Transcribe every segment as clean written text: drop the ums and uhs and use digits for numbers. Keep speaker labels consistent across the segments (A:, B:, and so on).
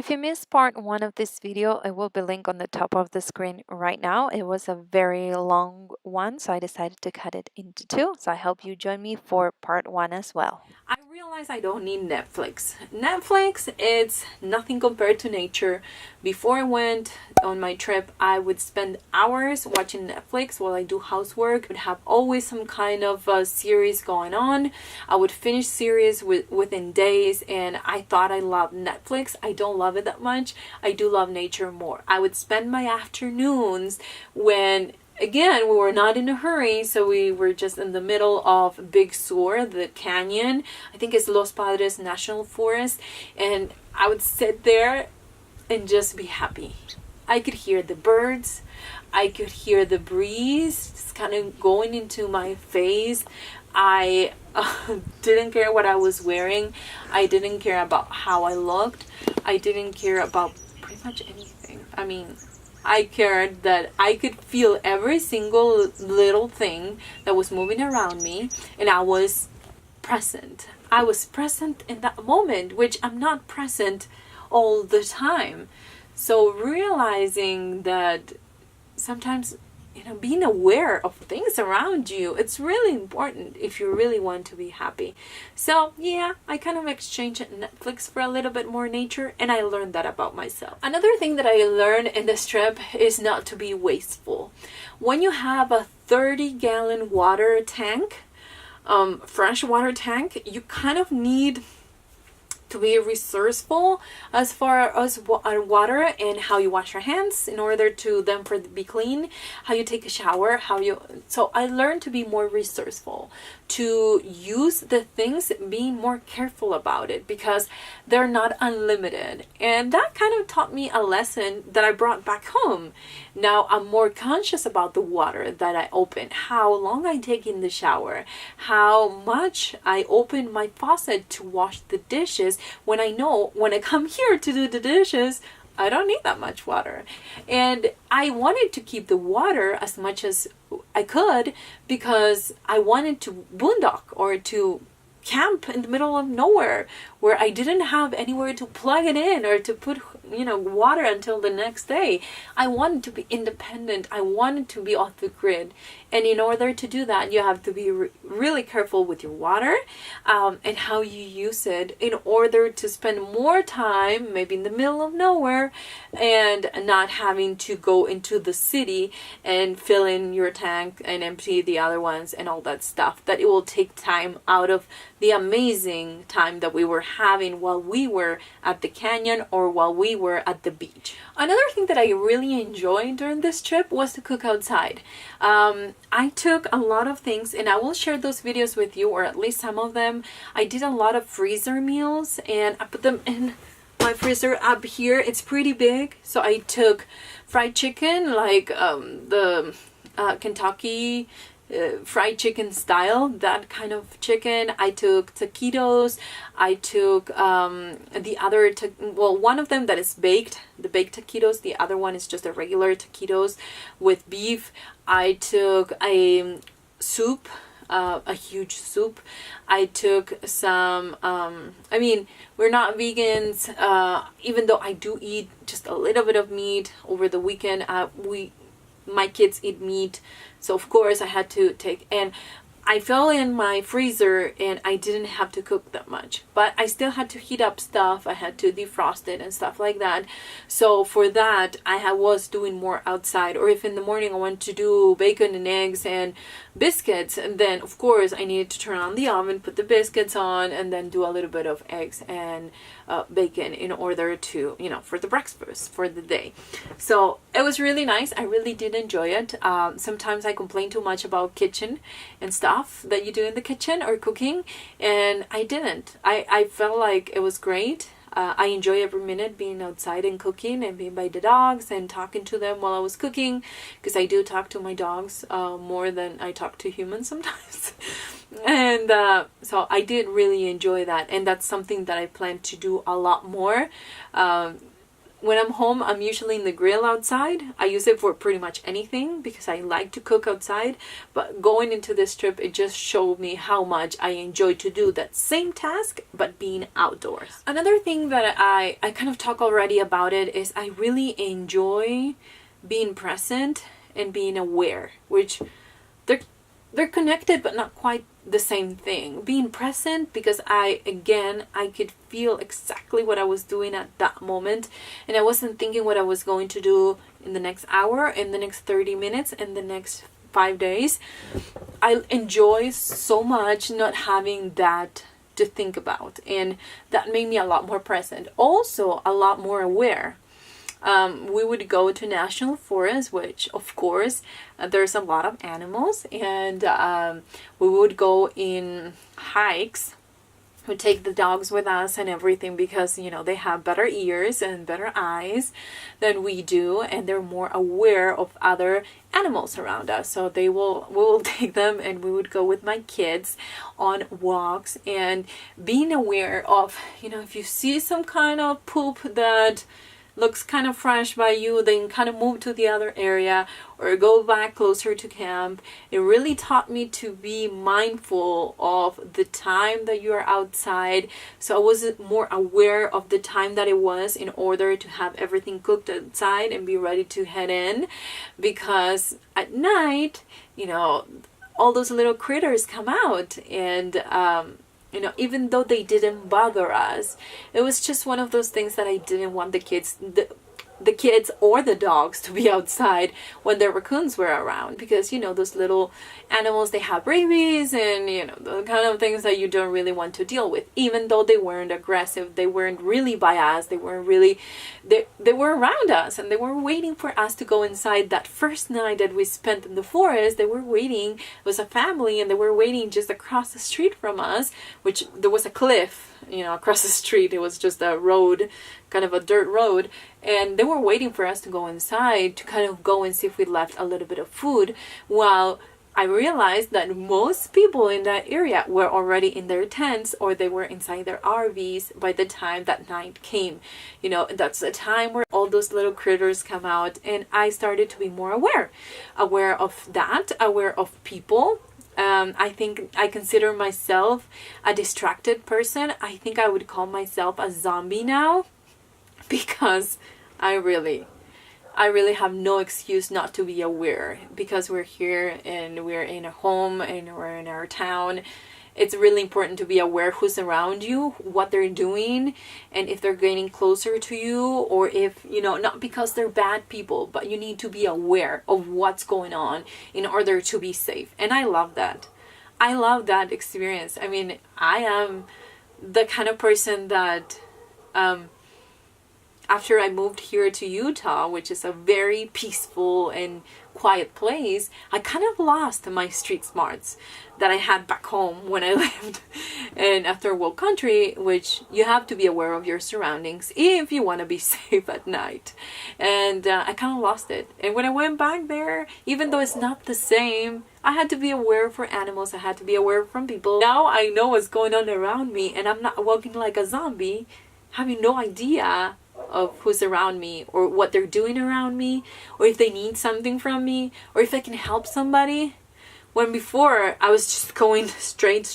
A: If you missed part one of this video, it will be linked on the top of the screen right now. It was a very long one, so I decided to cut it into two. So I hope you join me for part one as well. I realize I don't need Netflix. Netflix, it's nothing compared to nature. Before I went on my trip, I would spend hours watching Netflix while I do housework. I would have always some kind of series going on. I would finish series within days, and I thought I loved Netflix. I don't love it that much. I do love nature more. I would spend my afternoons when, again, we were not in a hurry, so we were just in the middle of Big Sur, the canyon. I think it's Los Padres National Forest, and I would sit there and just be happy. I could hear the birds. I could hear the breeze just kind of going into my face. I didn't care what I was wearing. I didn't care about how I looked. I didn't care about pretty much anything. I mean, I cared that I could feel every single little thing that was moving around me, and I was present. I was present in that moment, which I'm not present all the time. So realizing that sometimes, being aware of things around you, it's really important if you really want to be happy. So yeah, I kind of exchanged Netflix for a little bit more nature, and I learned that about myself. Another thing that I learned in this trip is not to be wasteful. When you have a 30-gallon water tank, fresh water tank, you kind of need to be resourceful as far as water and how you wash your hands in order to them for be clean, how you take a shower, so I learned to be more resourceful, to use the things, being more careful about it, because they're not unlimited. And that kind of taught me a lesson that I brought back home. Now I'm more conscious about the water that I open, how long I take in the shower, how much I open my faucet to wash the dishes, when I know when I come here to do the dishes, I don't need that much water. And I wanted to keep the water as much as I could because I wanted to boondock or to camp in the middle of nowhere where I didn't have anywhere to plug it in or to put water until the next day. I wanted to be independent. I wanted to be off the grid, and in order to do that, you have to be really careful with your water and how you use it, in order to spend more time maybe in the middle of nowhere and not having to go into the city and fill in your tank and empty the other ones and all that stuff. That it will take time out of the amazing time that we were having while we were at the canyon or while we were at the beach. Another thing that I really enjoyed during this trip was to cook outside. I took a lot of things, and I will share those videos with you, or at least some of them. I did a lot of freezer meals, and I put them in my freezer up here. It's pretty big, so I took fried chicken, like the Kentucky fried chicken style, that kind of chicken. I took taquitos. I took the other one of them that is baked, the baked taquitos. The other one is just a regular taquitos with beef. I took a soup, a huge soup. I took some we're not vegans, even though I do eat just a little bit of meat over the weekend. My kids eat meat, so of course I had to take, and I fell in my freezer and I didn't have to cook that much, but I still had to heat up stuff. I had to defrost it and stuff like that. So for that, I was doing more outside. Or if in the morning I wanted to do bacon and eggs and biscuits, and then of course I needed to turn on the oven, put the biscuits on, and then do a little bit of eggs and bacon in order to, for the breakfast for the day. So it was really nice. I really did enjoy it. Sometimes I complain too much about kitchen and stuff that you do in the kitchen or cooking, and I didn't. I felt like it was great. I enjoy every minute being outside and cooking and being by the dogs and talking to them while I was cooking, because I do talk to my dogs more than I talk to humans sometimes. And so I did really enjoy that, and that's something that I plan to do a lot more. when I'm home, I'm usually in the grill outside. I use it for pretty much anything because I like to cook outside. But going into this trip, it just showed me how much I enjoy to do that same task, but being outdoors. Another thing that I kind of talk already about it is I really enjoy being present and being aware, which they're connected but not quite the same thing. Being present because I could feel exactly what I was doing at that moment, and I wasn't thinking what I was going to do in the next hour, in the next 30 minutes, in the next 5 days. I enjoy so much not having that to think about, and that made me a lot more present, also a lot more aware. We would go to national forest, which of course there's a lot of animals, and we would go in hikes. We take the dogs with us and everything because, you know, they have better ears and better eyes than we do, and they're more aware of other animals around us. So we will take them, and we would go with my kids on walks, and being aware of, you know, if you see some kind of poop that looks kind of fresh by you, then kind of move to the other area or go back closer to camp. It really taught me to be mindful of the time that you are outside. So I was more aware of the time that it was in order to have everything cooked outside and be ready to head in, because at night, you know, all those little critters come out, and you know, even though they didn't bother us, it was just one of those things that I didn't want the kids or the dogs to be outside when the raccoons were around, because, you know, those little animals, they have rabies and, you know, the kind of things that you don't really want to deal with. Even though they weren't aggressive, they weren't really by us, they weren't really, they were around us, and they were waiting for us to go inside. That first night that we spent in the forest, they were waiting. It was a family, and they were waiting just across the street from us, which there was a cliff, you know, across the street. It was just a road, kind of a dirt road, and they were waiting for us to go inside to kind of go and see if we left a little bit of food. While I realized that most people in that area were already in their tents, or they were inside their RVs by the time that night came. You know, that's the time where all those little critters come out, and I started to be more aware of that, aware of people. I think I consider myself a distracted person. I think I would call myself a zombie now, because I really have no excuse not to be aware, because we're here and we're in a home and we're in our town. It's really important to be aware who's around you, what they're doing, and if they're getting closer to you, or if, you know, not because they're bad people, but you need to be aware of what's going on in order to be safe. And I love that. I love that experience. I mean, I am the kind of person that after I moved here to Utah, which is a very peaceful and quiet place, I kind of lost my street smarts that I had back home when I lived in a third world country, which you have to be aware of your surroundings if you want to be safe at night. And I kind of lost it. And when I went back there, even though it's not the same, I had to be aware for animals. I had to be aware from people. Now I know what's going on around me, and I'm not walking like a zombie, having no idea of who's around me, or what they're doing around me, or if they need something from me, or if I can help somebody. When before I was just going straight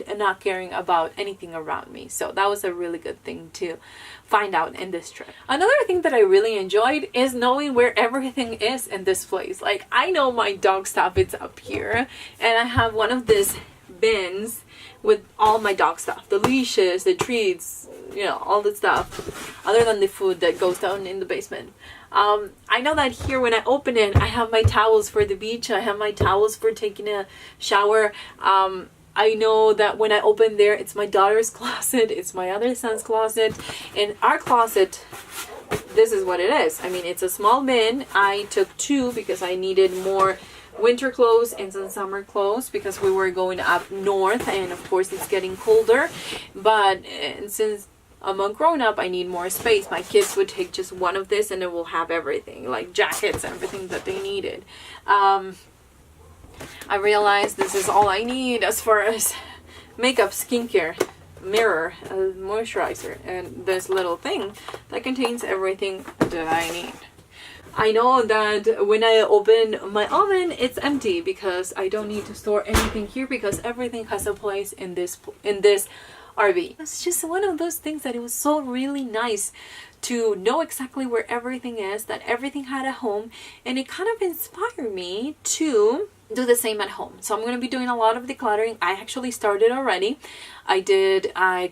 A: and not caring about anything around me. So that was a really good thing to find out in this trip. Another thing that I really enjoyed is knowing where everything is in this place. Like, I know my dog stuff, it's up here, and I have one of these bins with all my dog stuff, the leashes, the treats, you know, all the stuff, other than the food that goes down in the basement. I know that here when I open it, I have my towels for the beach, I have my towels for taking a shower. I know that when I open there, it's my daughter's closet, it's my other son's closet, and our closet, this is what it is. I mean, it's a small bin. I took 2 because I needed more winter clothes and some summer clothes, because we were going up north, and of course it's getting colder. But since I'm a grown-up, I need more space. My kids would take just one of this, and it will have everything, like jackets, everything that they needed. I realized this is all I need as far as makeup, skincare. mirror, a moisturizer, and this little thing that contains everything that I need. I know that when I open my oven, it's empty because I don't need to store anything here because everything has a place in this RV. It's just one of those things that it was so really nice to know exactly where everything is, that everything had a home, and it kind of inspired me to do the same at home. So I'm going to be doing a lot of decluttering. I actually started already. I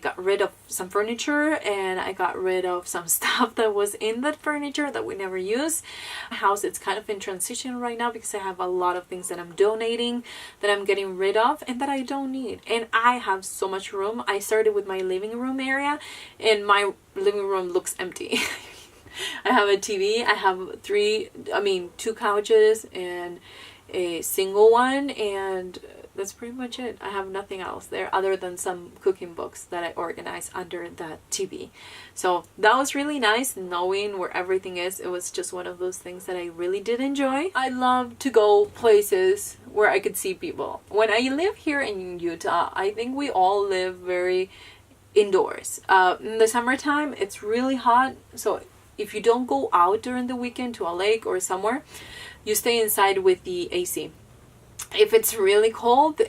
A: got rid of some furniture, and I got rid of some stuff that was in that furniture that we never use. My house, it's kind of in transition right now because I have a lot of things that I'm donating, that I'm getting rid of, and that I don't need. And I have so much room. I started with my living room area, and my living room looks empty. I have a TV, I have two couches and a single one, and that's pretty much it. I have nothing else there other than some cooking books that I organize under that TV. So that was really nice, knowing where everything is. It was just one of those things that I really did enjoy. I love to go places where I could see people. When I live here in Utah, I think we all live very indoors. In the summertime, it's really hot, so if you don't go out during the weekend to a lake or somewhere, you stay inside with the AC. If it's really cold,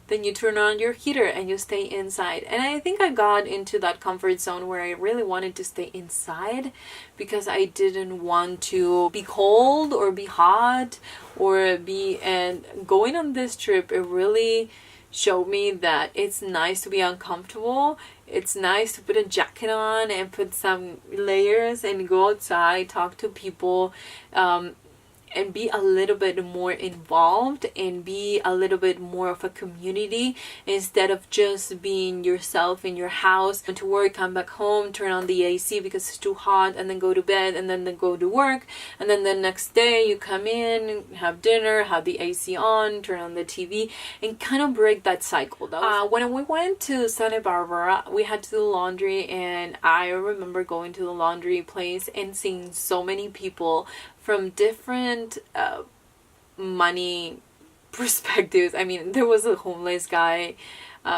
A: then you turn on your heater and you stay inside. And I think I got into that comfort zone where I really wanted to stay inside because I didn't want to be cold or be hot and going on this trip, it really showed me that it's nice to be uncomfortable. It's nice to put a jacket on and put some layers and go outside, talk to people, and be a little bit more involved and be a little bit more of a community instead of just being yourself in your house. Go to work, come back home, turn on the AC because it's too hot, and then go to bed, and then go to work, and then the next day you come in, have dinner, have the AC on, turn on the TV, and kind of break that cycle. When we went to Santa Barbara, we had to do laundry, and I remember going to the laundry place and seeing so many people from different money perspectives. I mean, there was a homeless guy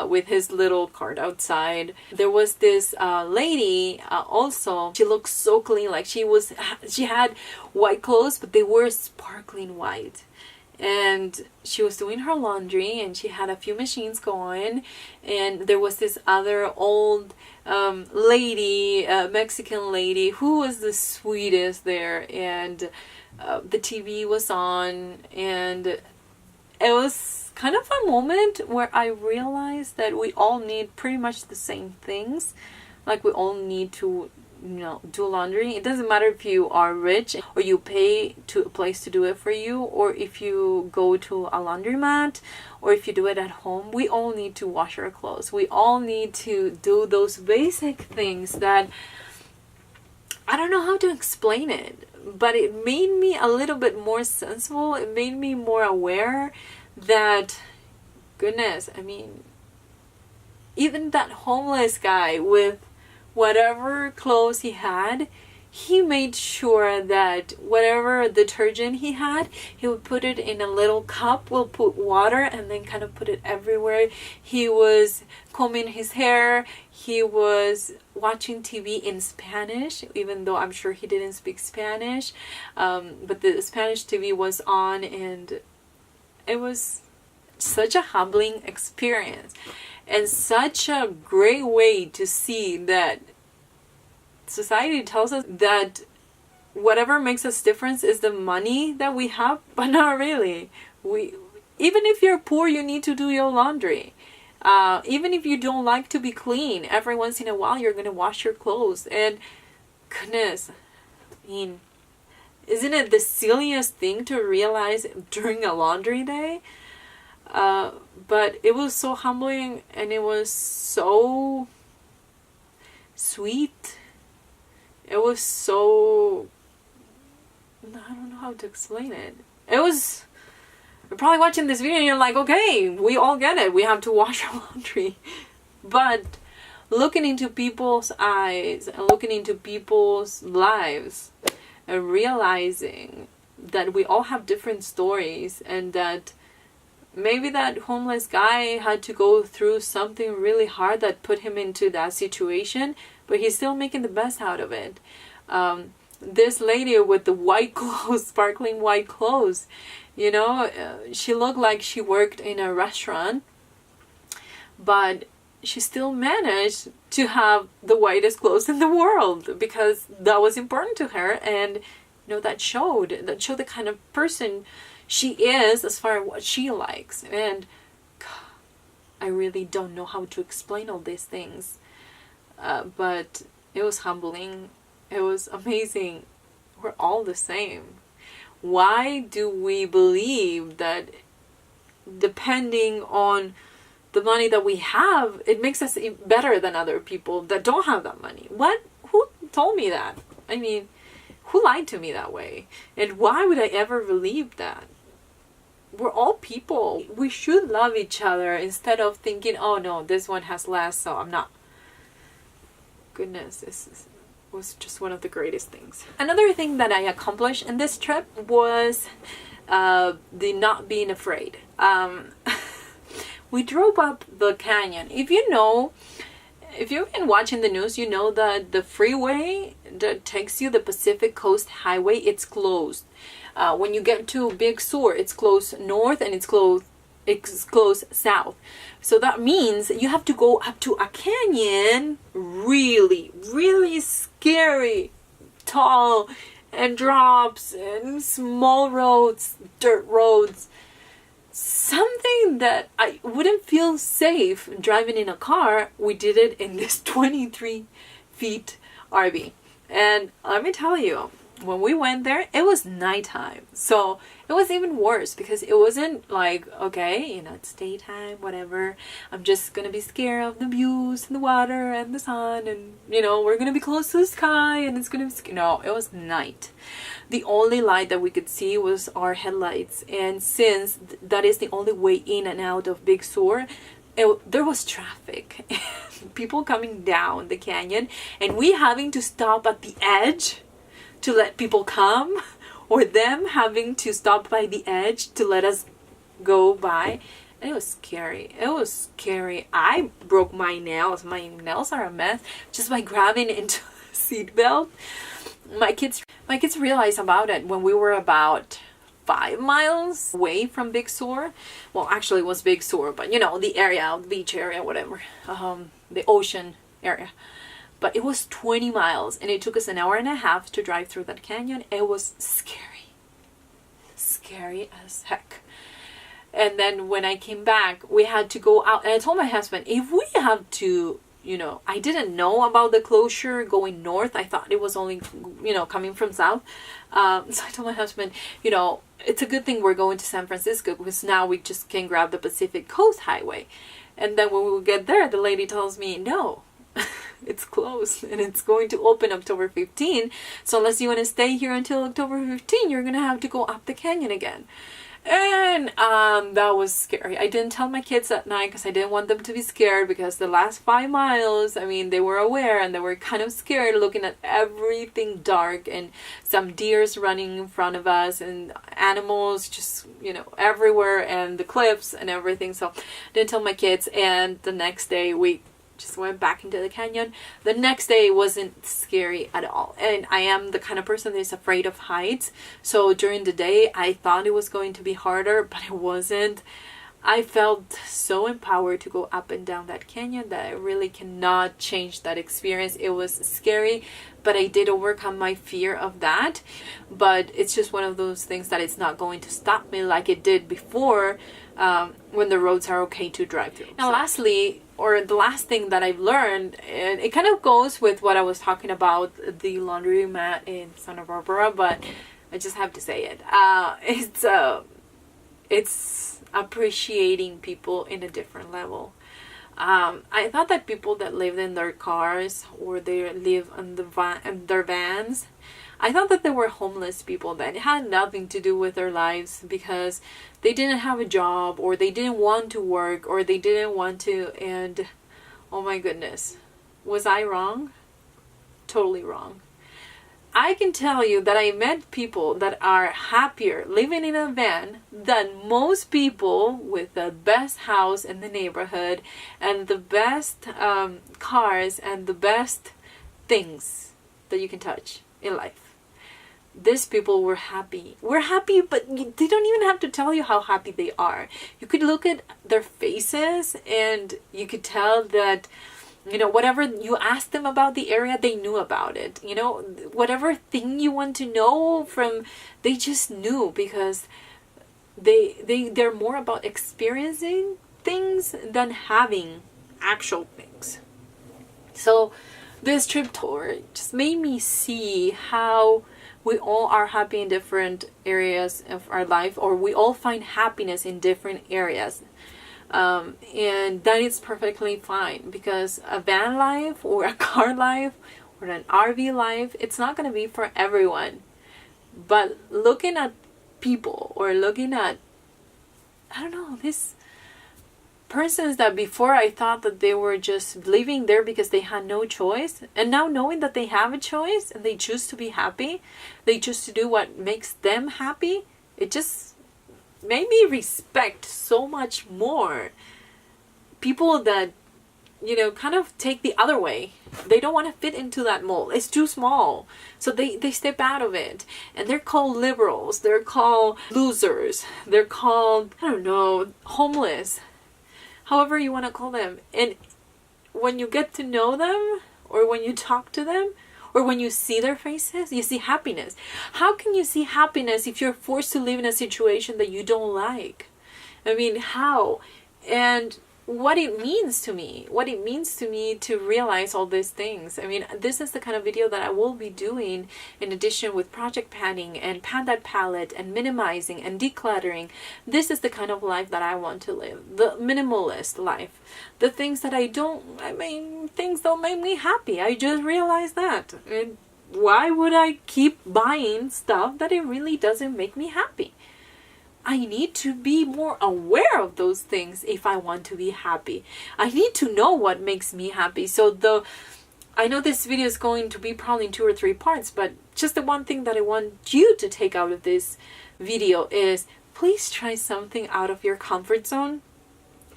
A: with his little cart outside. There was this lady also. She looked so clean, like she had white clothes, but they were sparkling white. And she was doing her laundry, and she had a few machines going, and there was this other old lady, Mexican lady, who was the sweetest there, and the TV was on, and it was kind of a moment where I realized that we all need pretty much the same things. Like, we all need to do laundry. It doesn't matter if you are rich or you pay to a place to do it for you, or if you go to a laundromat, or if you do it at home. We all need to wash our clothes. We all need to do those basic things that I don't know how to explain it, but it made me a little bit more sensible. It made me more aware that, goodness, I mean, even that homeless guy with whatever clothes he had, he made sure that whatever detergent he had, he would put it in a little cup, will put water, and then kind of put it everywhere. He was combing his hair. He was watching TV in Spanish, even though I'm sure he didn't speak Spanish. But the Spanish TV was on, and it was such a humbling experience. And such a great way to see that society tells us that whatever makes us different is the money that we have, but not really. Even if you're poor, you need to do your laundry. Even if you don't like to be clean, every once in a while you're going to wash your clothes. And goodness, I mean, isn't it the silliest thing to realize during a laundry day? But it was so humbling, and it was so sweet. It was so, I don't know how to explain it. You're probably watching this video and you're like, okay, we all get it. We have to wash our laundry. But looking into people's eyes and looking into people's lives and realizing that we all have different stories, and that
B: maybe that homeless guy had to go through something really hard that put him into that situation, but he's still making the best out of it. This lady with the white clothes, sparkling white clothes, you know, she looked like she worked in a restaurant, but she still managed to have the whitest clothes in the world because that was important to her. And you know, that showed the kind of person she is as far as what she likes. And I really don't know how to explain all these things, but it was humbling. It was amazing. We're all the same. Why do we believe that depending on the money that we have, it makes us better than other people that don't have that money? What? Who told me that? I mean, who lied to me that way? And why would I ever believe that? We're all people. We should love each other instead of thinking, oh no, this one has less, so I'm not. Goodness, this was just one of the greatest things. Another thing that I accomplished in this trip was the not being afraid. We drove up the canyon. If you've been watching the news, you know that the freeway that takes you, the Pacific Coast Highway, it's closed. When you get to Big Sur, it's closed north and it's closed south. So that means you have to go up to a canyon, really, really scary, tall, and drops and small roads, dirt roads. Something that I wouldn't feel safe driving in a car, we did it in this 23 feet RV. And let me tell you, when we went there, it was nighttime. So it was even worse because it wasn't like, okay, you know, it's daytime, whatever. I'm just going to be scared of the views and the water and the sun and, you know, we're going to be close to the sky and it's going to be... No, it was night. The only light that we could see was our headlights. And since that is the only way in and out of Big Sur, there was traffic. People coming down the canyon and we having to stop at the edge to let people come, or them having to stop by the edge to let us go by. And it was scary. It was scary. I broke my nails. My nails are a mess just by grabbing into the seatbelt. My kids realized about it when we were about 5 miles away from Big Sur. Well, actually it was Big Sur, but you know, the area, the beach area, whatever, the ocean area. But it was 20 miles and it took us an hour and a half to drive through that canyon. It was scary. Scary as heck. And then when I came back, we had to go out. And I told my husband, if we have to, you know, I didn't know about the closure going north. I thought it was only, you know, coming from south. So I told my husband, you know, it's a good thing we're going to San Francisco because now we just can grab the Pacific Coast Highway. And then when we get there, the lady tells me, no. It's closed and it's going to open October 15. So unless you want to stay here until October 15, you're going to have to go up the canyon again. And that was scary. I didn't tell my kids that night because I didn't want them to be scared, because the last 5 miles, I mean, they were aware and they were kind of scared looking at everything dark and some deers running in front of us and animals just, you know, everywhere and the cliffs and everything. So I didn't tell my kids. And the next day we just went back into the canyon. The next day wasn't scary at all. And I am the kind of person that is afraid of heights. So during the day, I thought it was going to be harder, but it wasn't. I felt so empowered to go up and down that canyon that I really cannot change that experience. It was scary, but I did overcome my fear of that. But it's just one of those things that it's not going to stop me like it did before, when the roads are okay to drive through. Now lastly, or the last thing that I've learned, and it kind of goes with what I was talking about, the laundromat in Santa Barbara, but I just have to say it. It's appreciating people in a different level. I thought that people that lived in their cars or they live in their vans, I thought that they were homeless people that had nothing to do with their lives because they didn't have a job or they didn't want to work or they didn't want to. And oh my goodness, was I wrong? Totally wrong. I can tell you that I met people that are happier living in a van than most people with the best house in the neighborhood and the best cars and the best things that you can touch in life. These people were happy. We're happy, but they don't even have to tell you how happy they are. You could look at their faces and you could tell that, you know, whatever you asked them about the area, they knew about it. You know, whatever thing you want to know from, they just knew, because they're more about experiencing things than having actual things. So this trip tour just made me see how we all are happy in different areas of our life, or we all find happiness in different areas. And that is perfectly fine, because a van life or a car life or an RV life, it's not going to be for everyone. But looking at people, or looking at, I don't know, these persons that before I thought that they were just living there because they had no choice, and now knowing that they have a choice and they choose to be happy, they choose to do what makes them happy, it just made me respect so much more people that, you know, kind of take the other way. They don't want to fit into that mold. It's too small. So they step out of it. And they're called liberals. They're called losers. They're called, I don't know, homeless. However you want to call them. And when you get to know them, or when you talk to them, or when you see their faces, you see happiness. How can you see happiness if you're forced to live in a situation that you don't like? I mean, how? And what it means to me to realize all these things. I mean, this is the kind of video that I will be doing in addition with project panning and Pan That Palette and minimizing and decluttering. This is the kind of life that I want to live, the minimalist life. The things that things don't make me happy. I just realized that. And why would I keep buying stuff that it really doesn't make me happy? I need to be more aware of those things if I want to be happy. I need to know what makes me happy. So I know this video is going to be probably in 2 or 3 parts, but just the one thing that I want you to take out of this video is, please try something out of your comfort zone.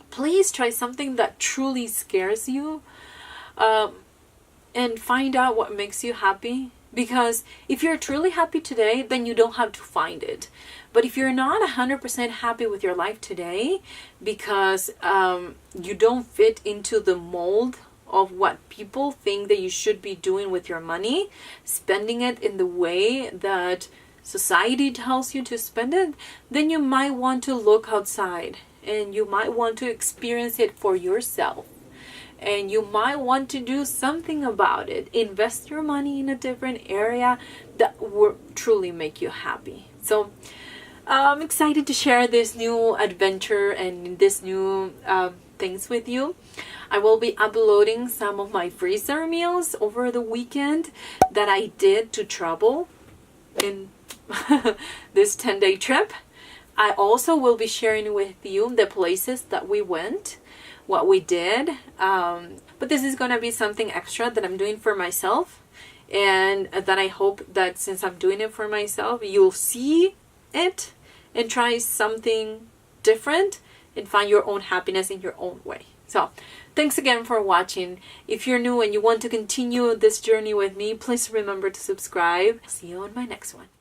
B: Please try something that truly scares you, and find out what makes you happy. Because if you're truly happy today, then you don't have to find it. But if you're not 100% happy with your life today, because you don't fit into the mold of what people think that you should be doing with your money, spending it in the way that society tells you to spend it, then you might want to look outside, and you might want to experience it for yourself. And you might want to do something about it. Invest your money in a different area that will truly make you happy. So I'm excited to share this new adventure and this new things with you. I will be uploading some of my freezer meals over the weekend that I did to travel in this 10-day trip. I also will be sharing with you the places that we went, what we did, but this is gonna be something extra that I'm doing for myself, and that I hope that since I'm doing it for myself, you'll see it and try something different and find your own happiness in your own way. So thanks again for watching. If you're new and you want to continue this journey with me, please remember to subscribe. See you on my next one.